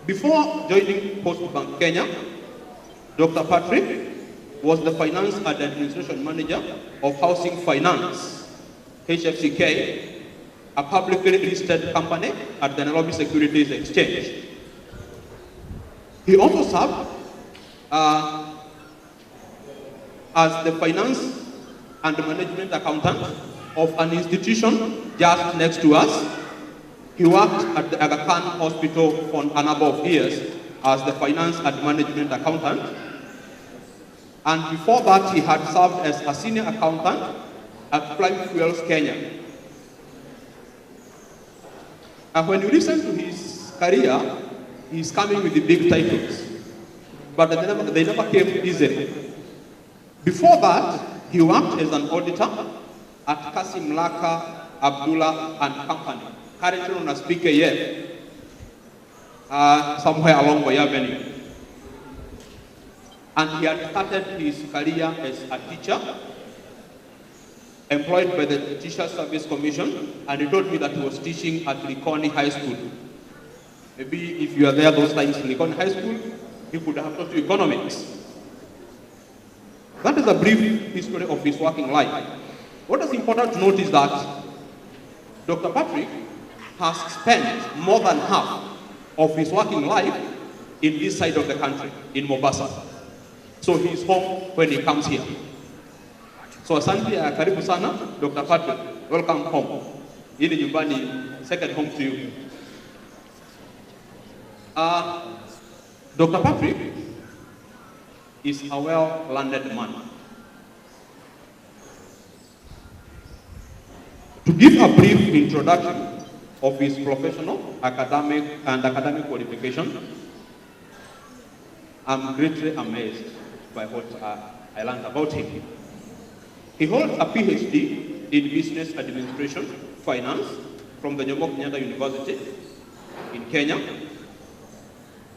Before joining Post Bank Kenya, Dr. Patrick was the Finance and Administration Manager of Housing Finance, HFCK, a publicly listed company at the Nairobi Securities Exchange. He also served as the Finance and Management Accountant of an institution just next to us. He worked at the Aga Khan Hospital for a number of years as the Finance and Management Accountant. And before that, he had served as a Senior Accountant at Prime Fuels Kenya. And when you listen to his career, he's coming with the big titles, but they never came easily. Before that, he worked as an auditor at Kasim Laka, Abdullah and Company, currently on as PKF, somewhere along Way Avenue. And he had started his career as a teacher, employed by the Teacher Service Commission, and he told me that he was teaching at Likoni High School. Maybe if you are there those times in Likoni High School, he could have taught you economics. That is a brief history of his working life. What is important to note is that Dr. Patrick has spent more than half of his working life in this side of the country, in Mombasa. So he is home when he comes here. So asante, karibu sana, Dr. Patrick. Welcome home. Hii ni nyumbani, second home to you. Dr. Patrick is a well-learned man. To give a brief introduction of his professional, academic qualification, I'm greatly amazed by what I learned about him. He holds a PhD in Business Administration, Finance, from the Jomo Kenyatta University in Kenya.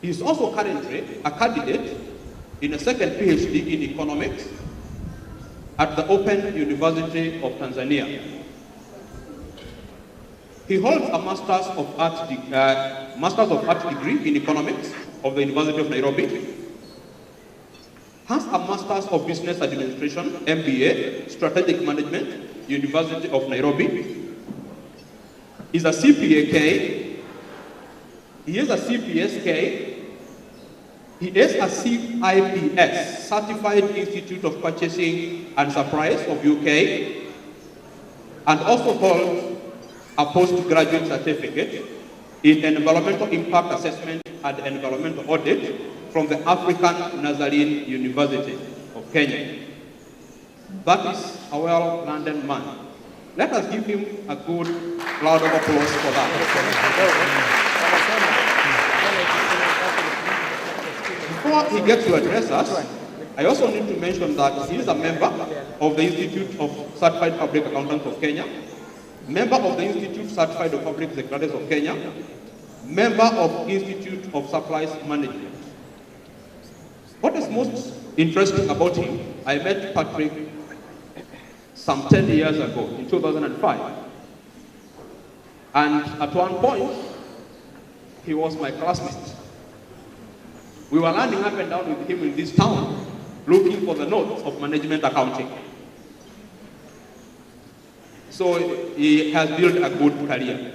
He is also currently a candidate in a second PhD in Economics at the Open University of Tanzania. He holds a Masters of Art degree in Economics of the University of Nairobi, has a Masters of Business Administration, MBA, Strategic Management, University of Nairobi, is a CPA-K, he is a CPS-K, he is a CIPS, Certified Institute of Purchasing and Supplies of UK, and also holds a postgraduate certificate in Environmental Impact Assessment and Environmental Audit from the African Nazarene University of Kenya. That is a well-learned man. Let us give him a good round of applause for that. Before he gets to address us, I also need to mention that he is a member of the Institute of Certified Public Accountants of Kenya, member of the Institute Certified of Public Secretaries of Kenya, member of Institute of Supplies Management. What is most interesting about him, I met Patrick some 10 years ago, in 2005. And at one point, he was my classmate. We were running up and down with him in this town, looking for the notes of management accounting. So he has built a good career.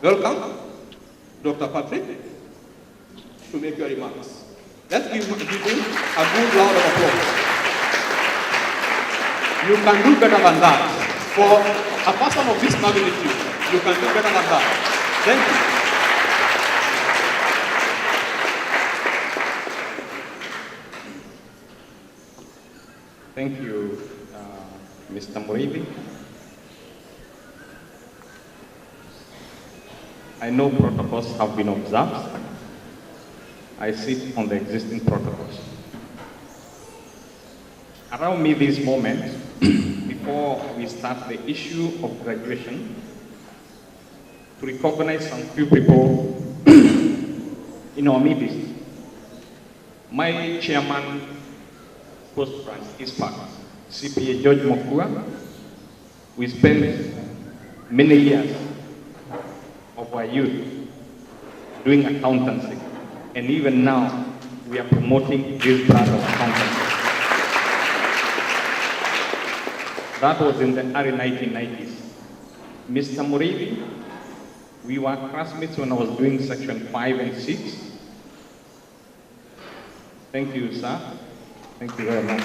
Welcome, Dr. Patrick, to make your remarks. Let's give him a good round of applause. You can do better than that. For a person of this magnitude, you can do better than that. Thank you. Thank you, Mr. Muriithi. I know protocols have been observed. I sit on the existing protocols. Allow me this moment, before we start the issue of graduation, to recognize some few people in our midst. My chairman, Post Branch ISPAC, CPA George Mokua, we spent many years of our youth doing accountancy And even now, we are promoting this brand of accountancy. That was in the early 1990s. Mr. Murithi, we were classmates when I was doing section 5 and 6. Thank you, sir. Thank you very much.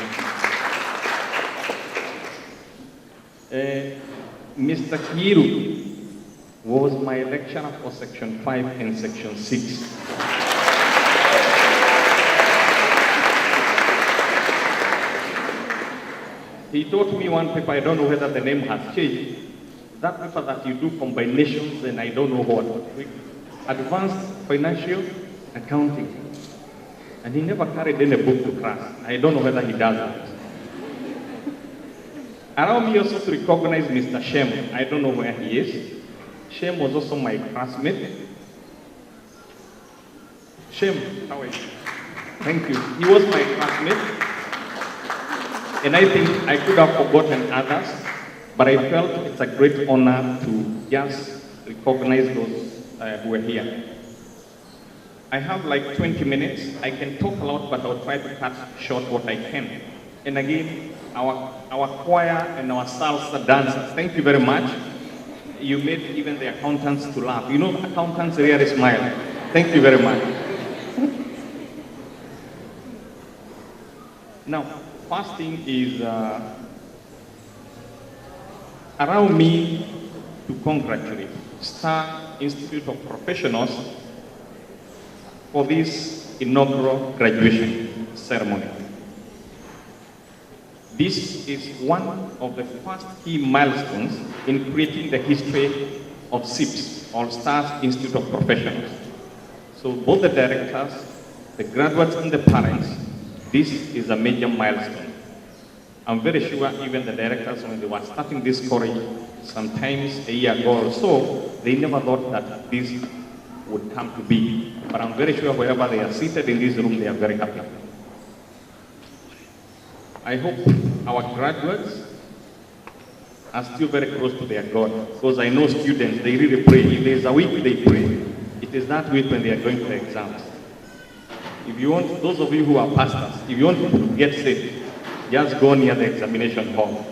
Mr. Kiru was my lecturer for section 5 and section 6. He taught me one paper, I don't know whether the name has changed. That paper that you do combinations and I don't know what. Advanced Financial Accounting. And he never carried any book to class. I don't know whether he does that. Allow me also to recognize Mr. Shem. I don't know where he is. Shem was also my classmate. Shem, how are you? Thank you. He was my classmate. And I think I could have forgotten others, but I felt it's a great honor to just recognize those who are here. I have like 20 minutes. I can talk a lot, but I'll try to cut short what I can. And again, our choir and our salsa dancers, thank you very much. You made even the accountants to laugh. You know, accountants really smile. Thank you very much. Now, first thing is, allow me to congratulate Star Institute of Professionals for this inaugural graduation ceremony. This is one of the first key milestones in creating the history of SIPS, All Stars Institute of Professionals. So both the directors, the graduates and the parents, this is a major milestone. I'm very sure even the directors, when they were starting this college, sometimes a year ago or so, they never thought that this would come to be. But I'm very sure wherever they are seated in this room, they are very happy. I hope our graduates are still very close to their God, because I know students, they really pray. If there's a week they pray, it is that week when they are going to the exams. If you want, those of you who are pastors, if you want to get saved, just go near the examination hall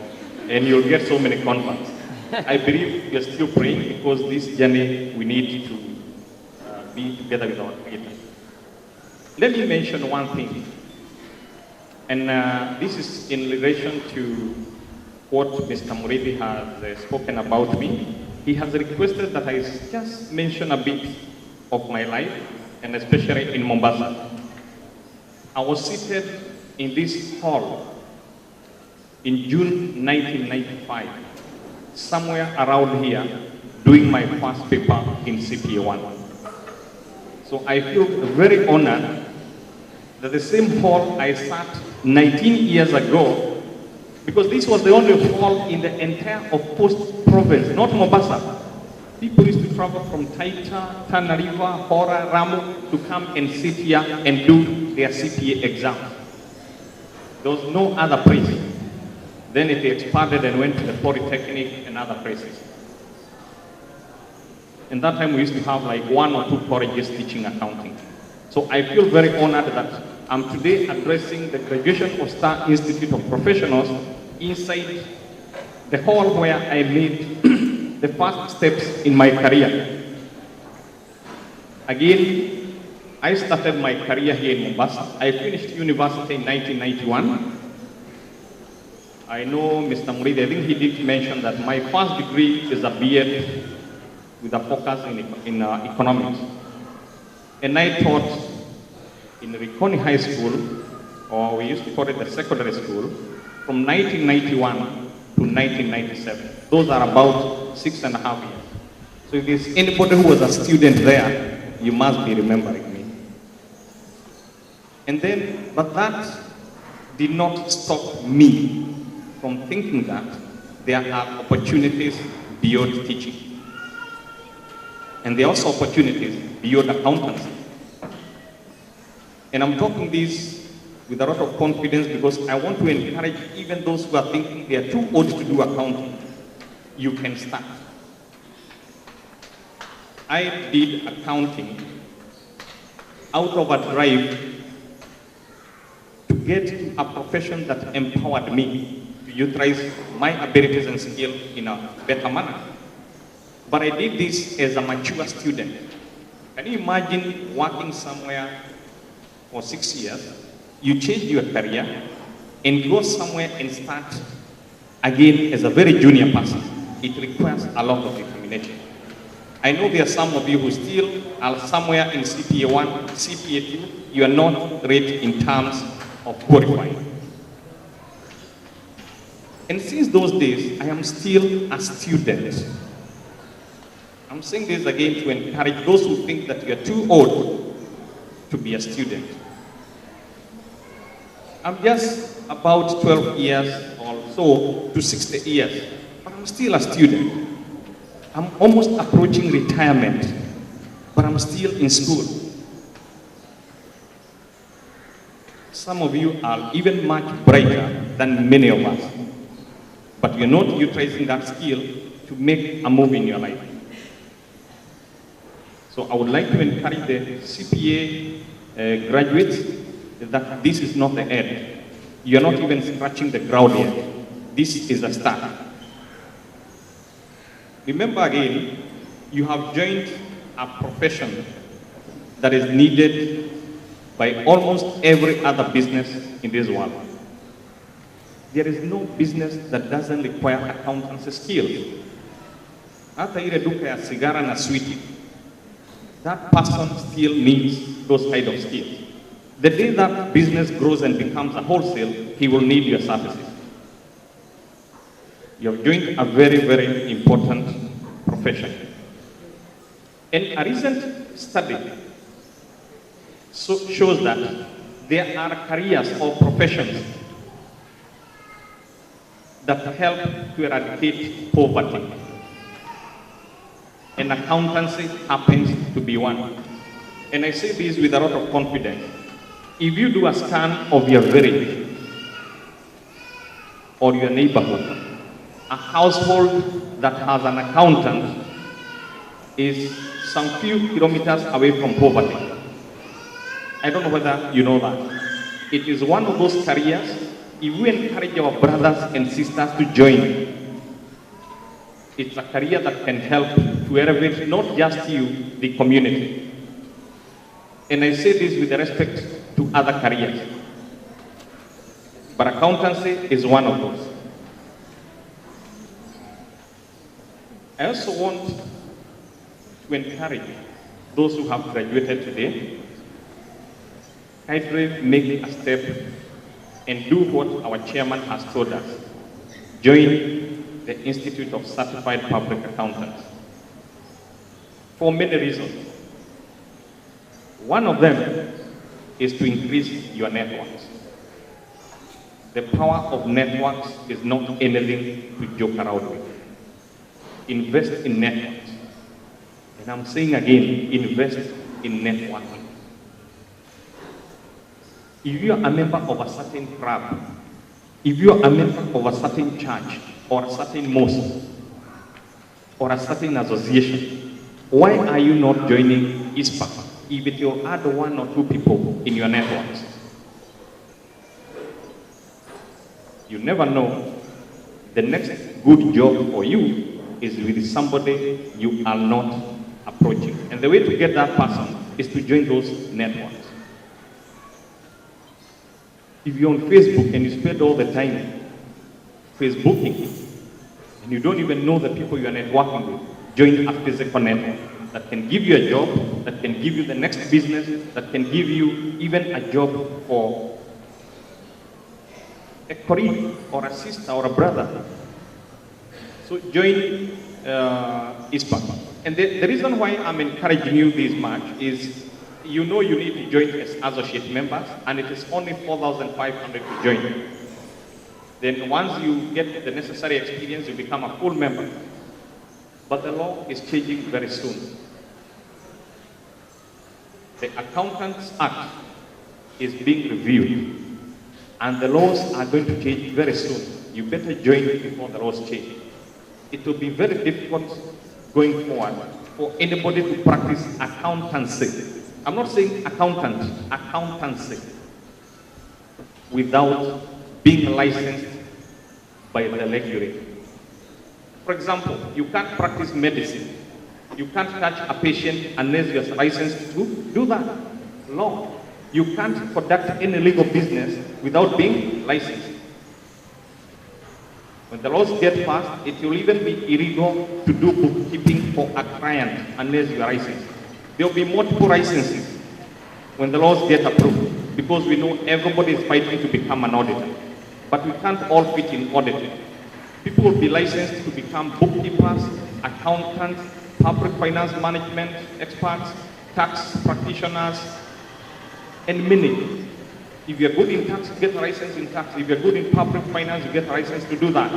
and you'll get so many converts. I believe you're still praying because this journey we need to be together with our Creator. Let me mention one thing, and this is in relation to what Mr. Murithi has spoken about me. He has requested that I just mention a bit of my life, and especially in Mombasa. I was seated in this hall in June 1995, somewhere around here, doing my first paper in CPA1. So I feel very honored that the same hall I sat 19 years ago, because this was the only hall in the entire of Post province, not Mombasa. People used to travel from Taita, Tana River, Hora, Ramu to come and sit here and do their CPA exam. There was no other place. Then it expanded and went to the Polytechnic and other places. And that time we used to have like 1 or 2 colleges teaching accounting. So I feel very honored that I'm today addressing the graduation of Star Institute of Professionals inside the hall where I made the first steps in my career. Again, I started my career here in Mombasa. I finished university in 1991. I know Mr. Murithi, I think he did mention that my first degree is a BA with a focus in economics. And I taught in Rikoni High School, or we used to call it the secondary school, from 1991 to 1997. Those are about 6.5 years. So if there's anybody who was a student there, you must be remembering me. And then, but that did not stop me from thinking that there are opportunities beyond teaching. And there are also opportunities beyond accountancy. And I'm talking this with a lot of confidence because I want to encourage even those who are thinking they are too old to do accounting. You can start. I did accounting out of a drive to get a profession that empowered me to utilize my abilities and skill in a better manner. But I did this as a mature student. Can you imagine working somewhere for 6 years, you change your career, and go somewhere and start again as a very junior person? It requires a lot of determination. I know there are some of you who still are somewhere in CPA 1, CPA 2, you are not ready in terms of qualifying. And since those days, I am still a student. I'm saying this again to encourage those who think that you are too old to be a student. I'm just about 12 years or so to 60 years, but I'm still a student. I'm almost approaching retirement, but I'm still in school. Some of you are even much brighter than many of us, but you're not utilizing that skill to make a move in your life. So I would like to encourage the CPA graduates that this is not the end. You're not even scratching the ground yet. This is a start. Remember again, you have joined a profession that is needed by almost every other business in this world. There is no business that doesn't require accountancy skills. Hata ile duka ya sigara na sweetie, that person still needs those kind of skills. The day that business grows and becomes a wholesale, he will need your services. You're doing a very, very important profession. And a recent study shows that there are careers or professions that help to eradicate poverty. And accountancy happens to be one. And I say this with a lot of confidence. If you do a scan of your village or your neighborhood, a household that has an accountant is some few kilometers away from poverty. I don't know whether you know that. It is one of those careers, if we encourage our brothers and sisters to join, it's a career that can help to elevate not just you, the community. And I say this with respect to other careers. But accountancy is one of those. I also want to encourage those who have graduated today, kindly make a step and do what our chairman has told us. Join the Institute of Certified Public Accountants for many reasons. One of them is to increase your networks. The power of networks is not anything to joke around with. Invest in networks. And I'm saying again, invest in networking. If you are a member of a certain club, if you are a member of a certain church, or a certain mosque, or a certain association, why are you not joining ISPA if it will add 1 or 2 people in your networks? You never know. The next good job for you is with somebody you are not approaching. And the way to get that person is to join those networks. If you're on Facebook and you spend all the time Facebooking, and you don't even know the people you are networking with, join a physical network that can give you a job, that can give you the next business, that can give you even a job for a colleague or a sister or a brother. So join ISPA. And the reason why I'm encouraging you this much is, you know you need to join as associate members, and it is only 4,500 to join. Then once you get the necessary experience, you become a full member. But the law is changing very soon. The Accountants Act is being reviewed, and the laws are going to change very soon. You better join before the laws change. It will be very difficult going forward for anybody to practice accountancy I'm not saying accountancy, without being licensed by the regulator. For example, you can't practice medicine. You can't touch a patient unless you are licensed to do that. Law. You can't conduct any legal business without being licensed. When the laws get passed, it will even be illegal to do bookkeeping for a client unless you are licensed. There will be multiple licenses when the laws get approved, because we know everybody is fighting to become an auditor. But we can't all fit in auditing. People will be licensed to become bookkeepers, accountants, public finance management experts, tax practitioners, and many. If you're good in tax, you get a license in tax. If you're good in public finance, you get a license to do that.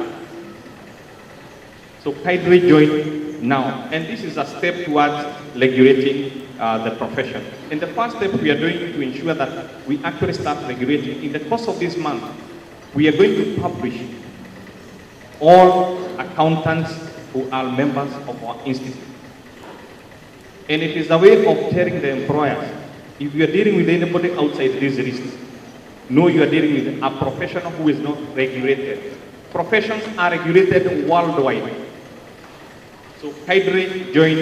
So kindly join now. And this is a step towards regulating the profession. And the first step we are doing to ensure that we actually start regulating, in the course of this month, we are going to publish all accountants who are members of our institute. And it is a way of telling the employers, if you are dealing with anybody outside this list, know you are dealing with a professional who is not regulated. Professions are regulated worldwide. So kindly join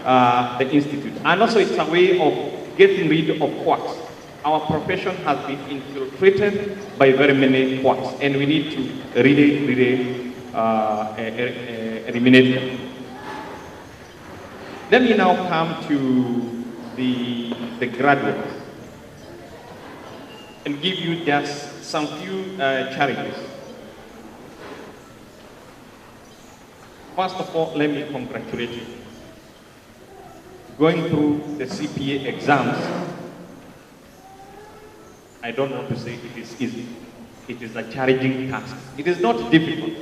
the institute. And also it's a way of getting rid of quacks. Our profession has been infiltrated by very many quacks, and we need to really eliminate them. Let me now come to the graduates and give you just some few challenges. First of all, let me congratulate you. Going through the CPA exams, I don't want to say it is easy. It is a challenging task. It is not difficult,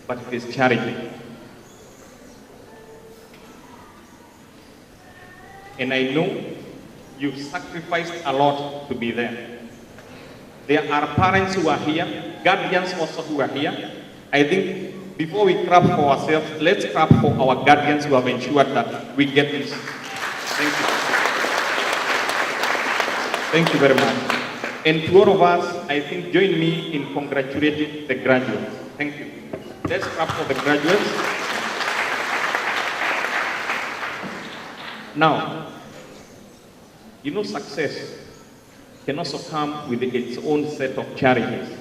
but it is challenging. And I know you've sacrificed a lot to be there. There are parents who are here, guardians also who are here. I think before we clap for ourselves, let's clap for our guardians who have ensured that we get this. Thank you. Thank you very much. And to all of us, I think join me in congratulating the graduates. Thank you. Let's clap for the graduates. Now, you know, success can also come with its own set of challenges.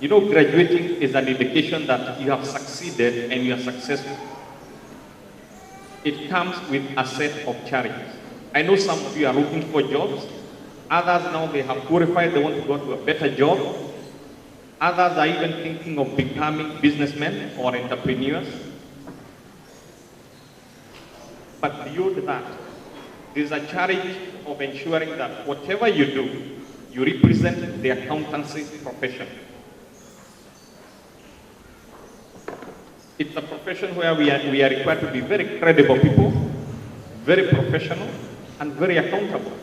You know, graduating is an indication that you have succeeded and you are successful. It comes with a set of challenges. I know some of you are looking for jobs. Others now they have qualified, they want to go to a better job. Others are even thinking of becoming businessmen or entrepreneurs. But beyond that, there is a challenge of ensuring that whatever you do, you represent the accountancy profession. It's a profession where we are required to be very credible people, very professional, and very accountable.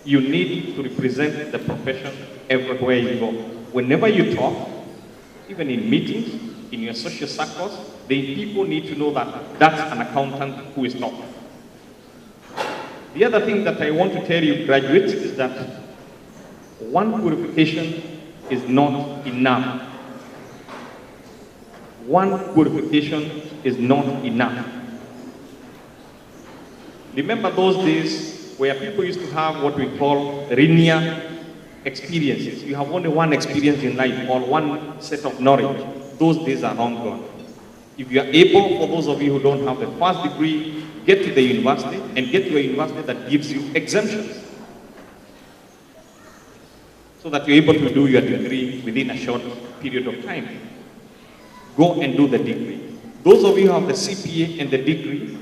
You need to represent the profession everywhere you go. Whenever you talk, even in meetings, in your social circles, the people need to know that that's an accountant who is not. The other thing that I want to tell you, graduates, is that one qualification is not enough. One qualification is not enough. Remember those days where people used to have what we call linear experiences. You have only one experience in life or one set of knowledge. Those days are long gone. If you are able, for those of you who don't have the first degree, get to the university and get to a university that gives you exemptions, so that you're able to do your degree within a short period of time. Go and do the degree. Those of you who have the CPA and the degree,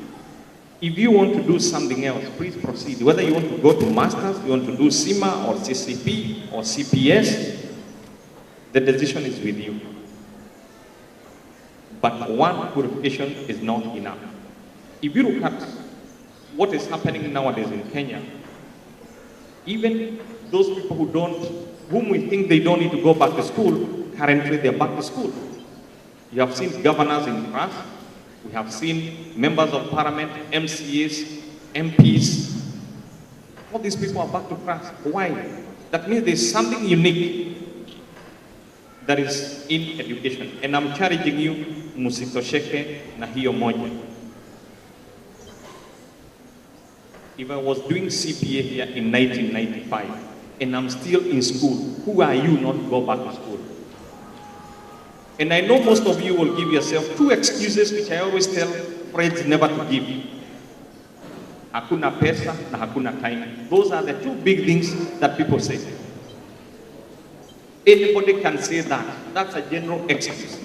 if you want to do something else, please proceed. Whether you want to go to masters, you want to do CIMA or CCP or CPS, the decision is with you. But one qualification is not enough. If you look at what is happening nowadays in Kenya, even those people whom we think they don't need to go back to school, currently they're back to school. You have seen governors in France We have seen members of parliament, MCAs, MPs. All these people are back to class. Why? That means there's something unique that is in education. And I'm challenging you, musitosheke na hiyo moja. If I was doing CPA here in 1995 and I'm still in school, who are you not to go back to school? And I know most of you will give yourself two excuses which I always tell friends never to give. Hakuna pesa na hakuna time. Those are the two big things that people say. Anybody can say that. That's a general excuse.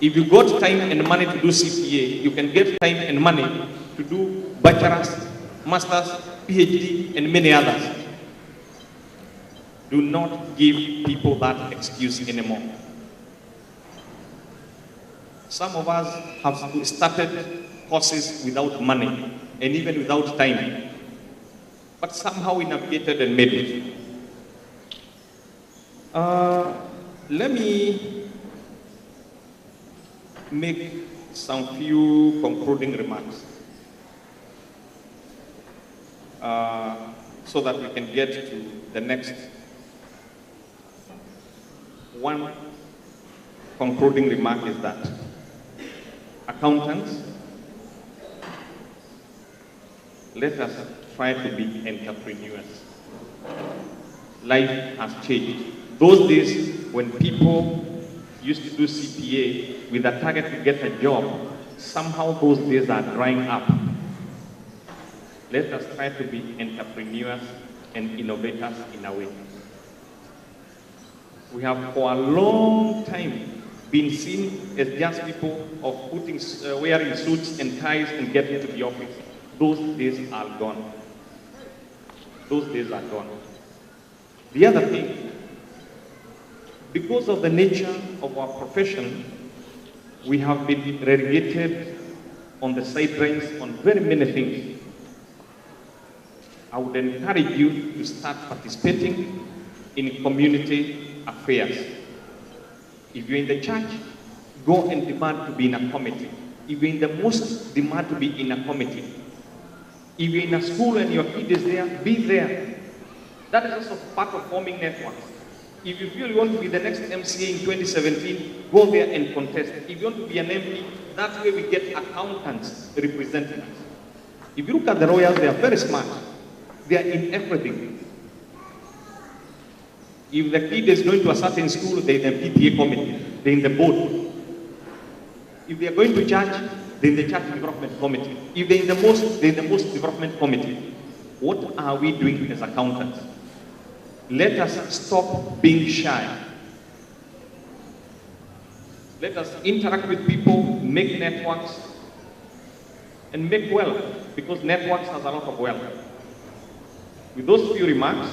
If you got time and money to do CPA, you can get time and money to do bachelor's, master's, PhD, and many others. Do not give people that excuse anymore. Some of us have started courses without money and even without time, but somehow we navigated and made it. Let me make some few concluding remarks so that we can get to the next one. Concluding remark is that accountants, let us try to be entrepreneurs. Life has changed. Those days when people used to do CPA with a target to get a job, somehow those days are drying up. Let us try to be entrepreneurs and innovators in a way. We have for a long time been seen as just people of putting, wearing suits and ties and getting to the office. Those days are gone. Those days are gone. The other thing, because of the nature of our profession, we have been relegated on the sidelines on very many things. I would encourage you to start participating in community affairs. If you're in the church, go and demand to be in a committee. If you're in the mosque, demand to be in a committee. If you're in a school and your kid is there, be there. That is also part of forming networks. If you feel you want to be the next MCA in 2017, go there and contest. If you want to be an MP, that way we get accountants representing us. If you look at the royals, they are very smart. They are in everything. If the kid is going to a certain school, they're in the PTA committee, they're in the board. If they are going to church, they're in the church development committee. If they're in the mosque, they're in the mosque development committee. What are we doing as accountants? Let us stop being shy. Let us interact with people, make networks, and make wealth, because networks has a lot of wealth. With those few remarks,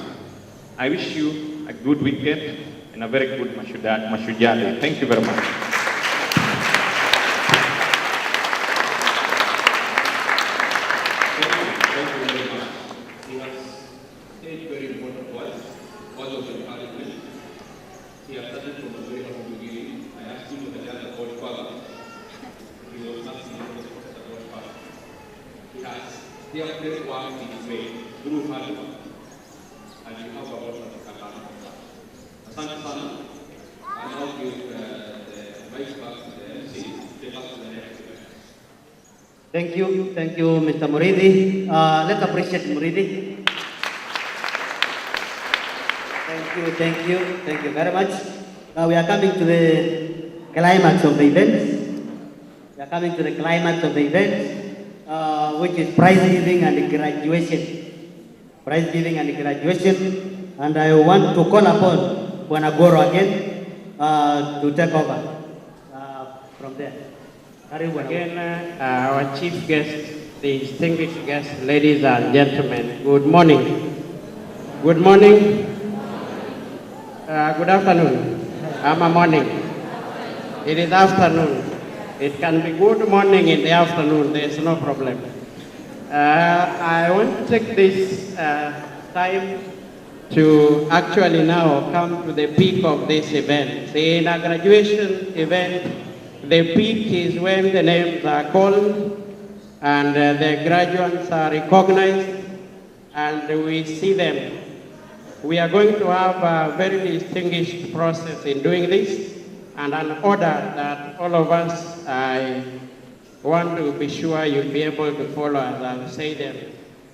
I wish you a good weekend and a very good Mashujaa Day. Thank you very much. Thank you, Mr. Muridi. Let's appreciate Muridi. Thank you very much. Now we are coming to the climax of the event. We are coming to the climax of the event, which is prize giving and graduation. Prize giving and graduation. And I want to call upon Buanagoro again to take over from there. Again, our chief guest, the distinguished guests, ladies and gentlemen, good morning. Good morning. Good afternoon. I'm a morning. It is afternoon. It can be good morning in the afternoon. There's no problem. I want to take this time to actually now come to the peak of this event. In a graduation event, the peak is when the names are called and the graduates are recognized and we see them. We are going to have a very distinguished process in doing this and an order that all of us, I want to be sure you'll be able to follow as I'll say them.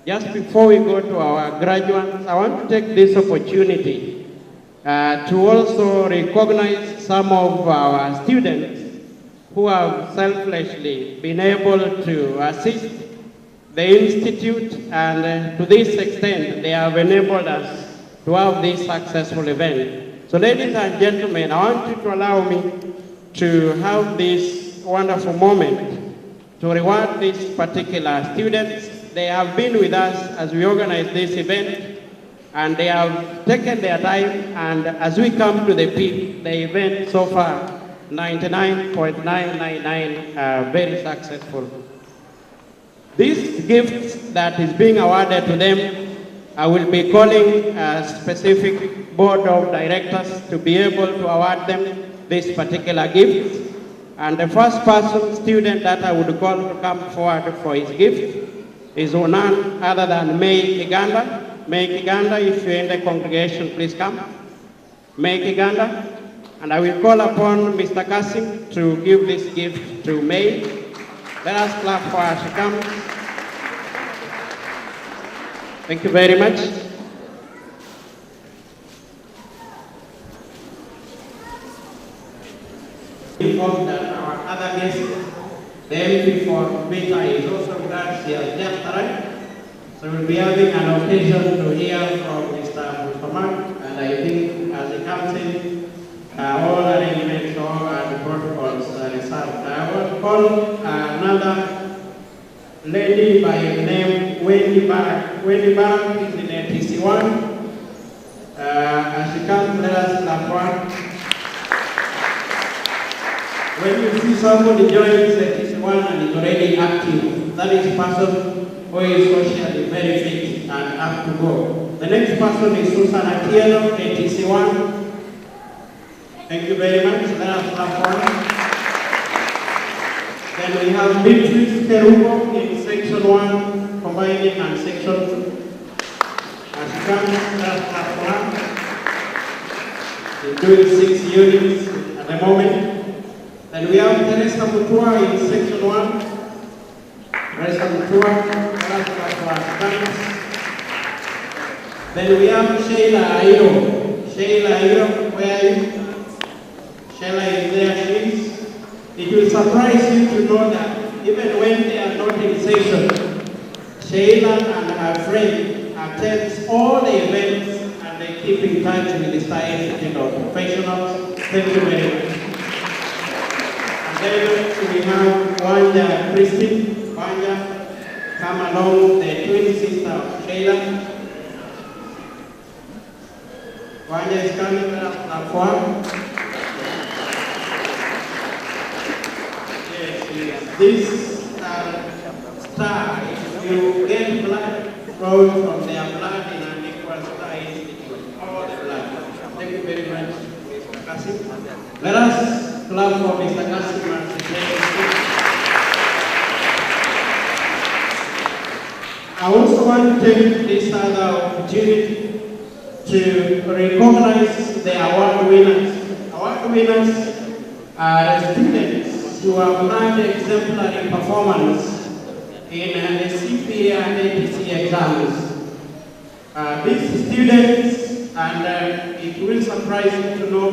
Just before we go to our graduates, I want to take this opportunity to also recognize some of our students who have selflessly been able to assist the Institute, and to this extent, they have enabled us to have this successful event. So ladies and gentlemen, I want you to allow me to have this wonderful moment to reward these particular students. They have been with us as we organize this event, and they have taken their time, and as we come to the peak, the event so far, 99.999, very successful. This gift that is being awarded to them, I will be calling a specific board of directors to be able to award them this particular gift. And the first person, student that I would call to come forward for his gift is none other than May Kiganda. May Kiganda, if you're in the congregation, please come. May Kiganda. And I will call upon Mr. Kasim to give this gift to May. Let us clap for her. She comes. Thank you very much. Inform that our other guest, the MP for Beta, is also with us. He has just arrived. So we'll be having an occasion to hear from Mr. Muhammad, and I think as he comes in, all arrangements, all the protocols are reserved. I will call another lady by the name Wendy Barak. Wendy Barak is in a TC1. As she comes, let us clap for her. When you see somebody joins the TC1 and is already active, that is a person who is socially very fit and up to go. The next person is Susan Atieno, a TC1. Thank you very much. Let us clap for her. Then we have Beatrice Kerubo in section 1, combining and section 2. As she comes, let us clap for her. She's doing 6 units at the moment. Then we have Teresa Mutua in section 1. Teresa Mutua, let us clap for her. Then we have Sheila Airo. Sheila Airo, where are you? Sheila is there, she is. It will surprise you to know that even when they are not in session, Sheila and her friend attend all the events and they keep in touch with the Star Institute of Professionals. Thank you very much. And then we have Wanja Christine. Wanja, come along, the twin sister of Sheila. Wanja is coming to the platform. This star, if you get blood flowing from their blood in an equal Star Institute, all the blood. Thank you very much, Mr. Kasim. Let us clap for Mr. Kasim and I also want to take this other opportunity to recognize the award winners. Award winners are students who have had exemplary performance in the CPA and APC exams. These students, and it will surprise you to know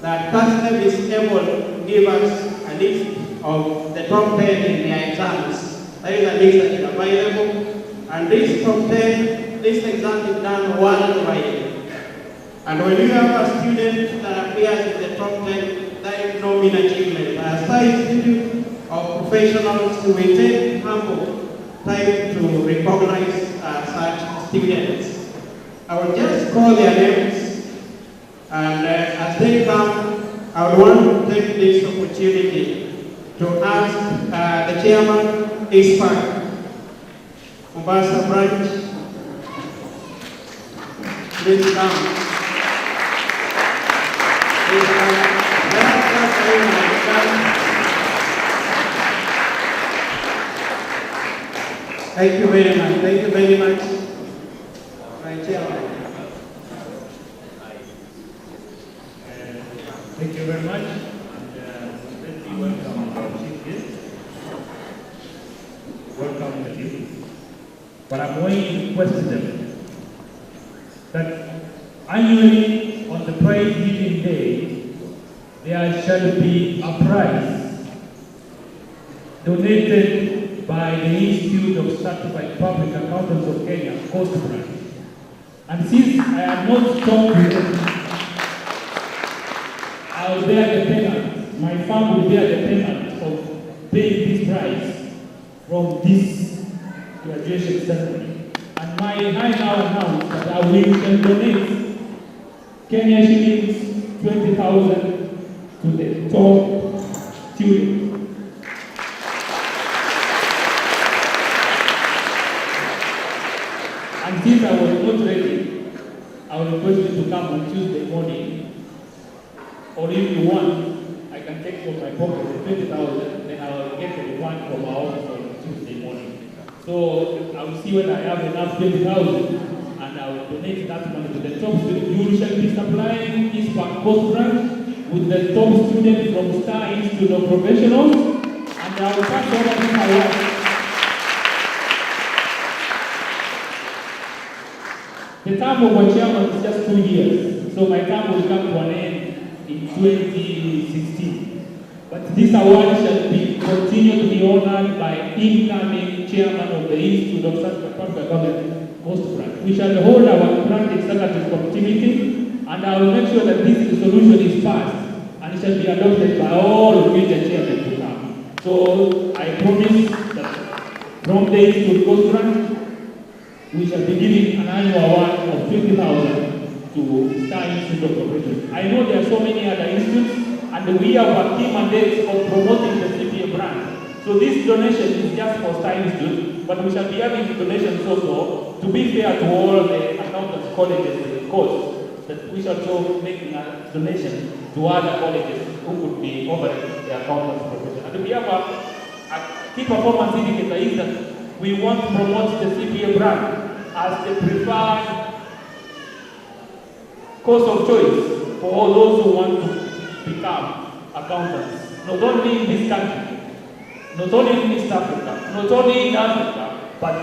that CASNEB is able to give us a list of the top 10 in their exams. That is a list that is available, and this top 10, this exam is done worldwide. And when you have a student that appears in the top 10, that is no mean achievement. As Star Institute of Professionals, we take humble time to recognize such students. I will just call their names, and as they come, I would want to take this opportunity to ask the chairman, ISPAC, Mombasa branch, please come. Please come. Thank you very much. Thank you very much, my chairman. Thank you very much. Let me welcome our chief guest. Welcome the team. But I'm going to question them that annually on the prize giving day, there shall be a prize donated by the Institute of Certified Public Accountants of Kenya, Coast Branch. And since I have not talked to them, I'll bear the payment. My firm will bear the payment of paying this price from this graduation ceremony. And my high now announce that I will donate Kenya shillings 20,000 to the top student. And since I was not ready, I will request you to come on Tuesday morning. Or if you want, I can take from my pocket the 20,000, then I will get the one from our office on Tuesday morning. So I will see whether I have enough 20,000, and I will donate that money to the top student. You shall be supplying East Park Coast Branch with the top student from Star Institute of Professionals, and I will pass over to my wife. The term of my chairman is just 2 years, so my term will come to an end in 2016. But this award shall be continue to be honored by incoming chairman of the Institute of Certified Public Accountants, Coast Branch. We shall hold our branch executive committee meeting, and I will make sure that this resolution is passed and it shall be adopted by all future chairmen to come. So I promise that from the Institute Coast Branch, we shall be giving an annual award of 20,000 to Star Institute of Professionals. I know there are so many other institutes, and we have a key mandate of promoting the CPA brand. So this donation is just for Star Institute, but we shall be having donations also to be fair to all the accountants colleges in the coast, that we shall also make a donation to other colleges who would be offering the accountants profession. And we have a key performance indicator is that we want to promote the CPA brand as the preferred course of choice for all those who want to become accountants, not only in this country, not only in East Africa, not only in Africa, but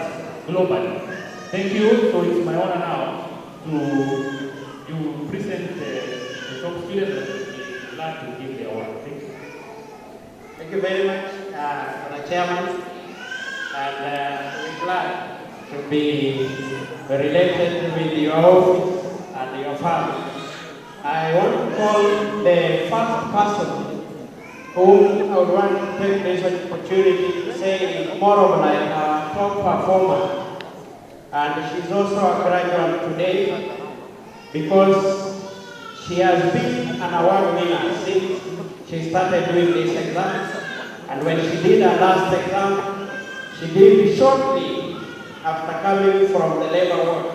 globally. Thank you. So it's my honor now to present the top students that glad to give the award. Thank you. Thank you very much, Mr. Chairman. And we're glad to be related with your office and your family. I want to call the first person whom I would want to take this opportunity to say is more of like a top performer. And she's also a graduate today because she has been an award winner since she started doing this exam. And when she did her last exam, she did it shortly after coming from the labor ward,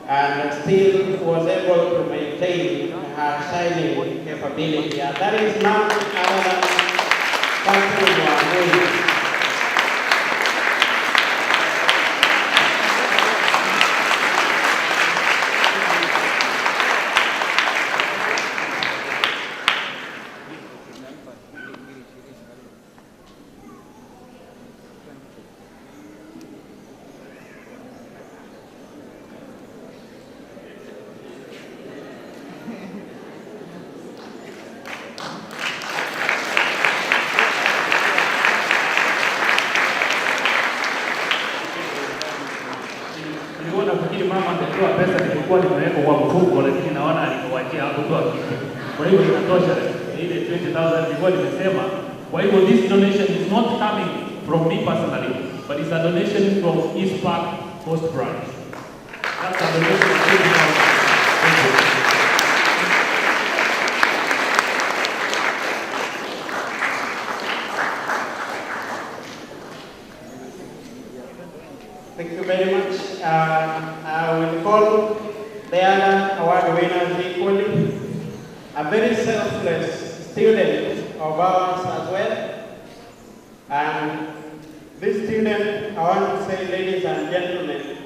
and still was able to maintain her shining capability. And that is none other than Catherine Wangui. Mama angetoa pesa nilikuwa nimeweka kwa mfuko, lakini naona alikuachia hapo kwa kitu. Kwa hivyo inatosha ile 20,000 nilikuwa nimesema. Kwa hivyo this donation is not coming from me personally, but it's a donation from East Park Coast Branch. That's a donation of 20,000. Thank you. Thank you very much. I will call the other award winners equally. A very selfless student of ours as well. And this student I want to say, ladies and gentlemen,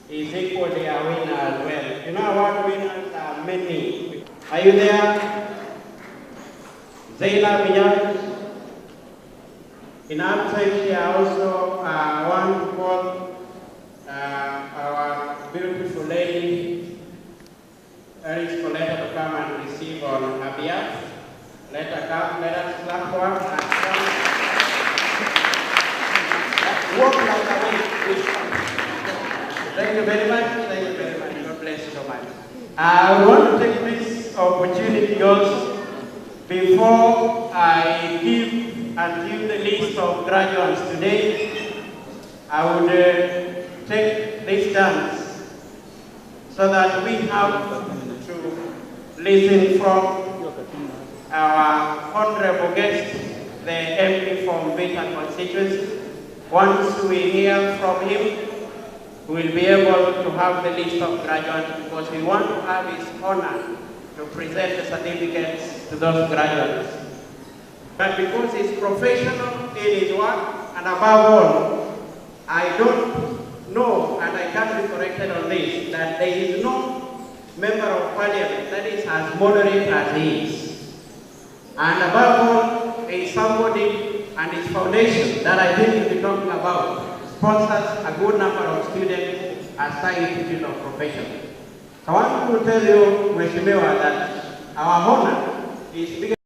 is equally a winner as well. You know, award winners are many. Are you there? Zayla Miyaj. In absence, I also want to call our beautiful lady, Eris Coletta, to come and receive on her behalf. Let her come, let us clap for her and come. Walk like a witch. Thank you very much. Thank you very much. God bless you so much. I want to take this opportunity also before I give the list of graduates today. I would take this chance so that we have to listen from our honorable guest, the MP from Beta constituency. Once we hear from him, we will be able to have the list of graduates because we want to have his honor to present the certificates to those graduates. But because he's professional in his work, and above all, I don't know, and I can't be corrected on this, that there is no member of parliament that is as moderate as he is. And above all, is somebody and his foundation that I think we'll be talking about sponsors a good number of students as high institute of profession. So I want to tell you, Mheshimiwa, that our honor is bigger.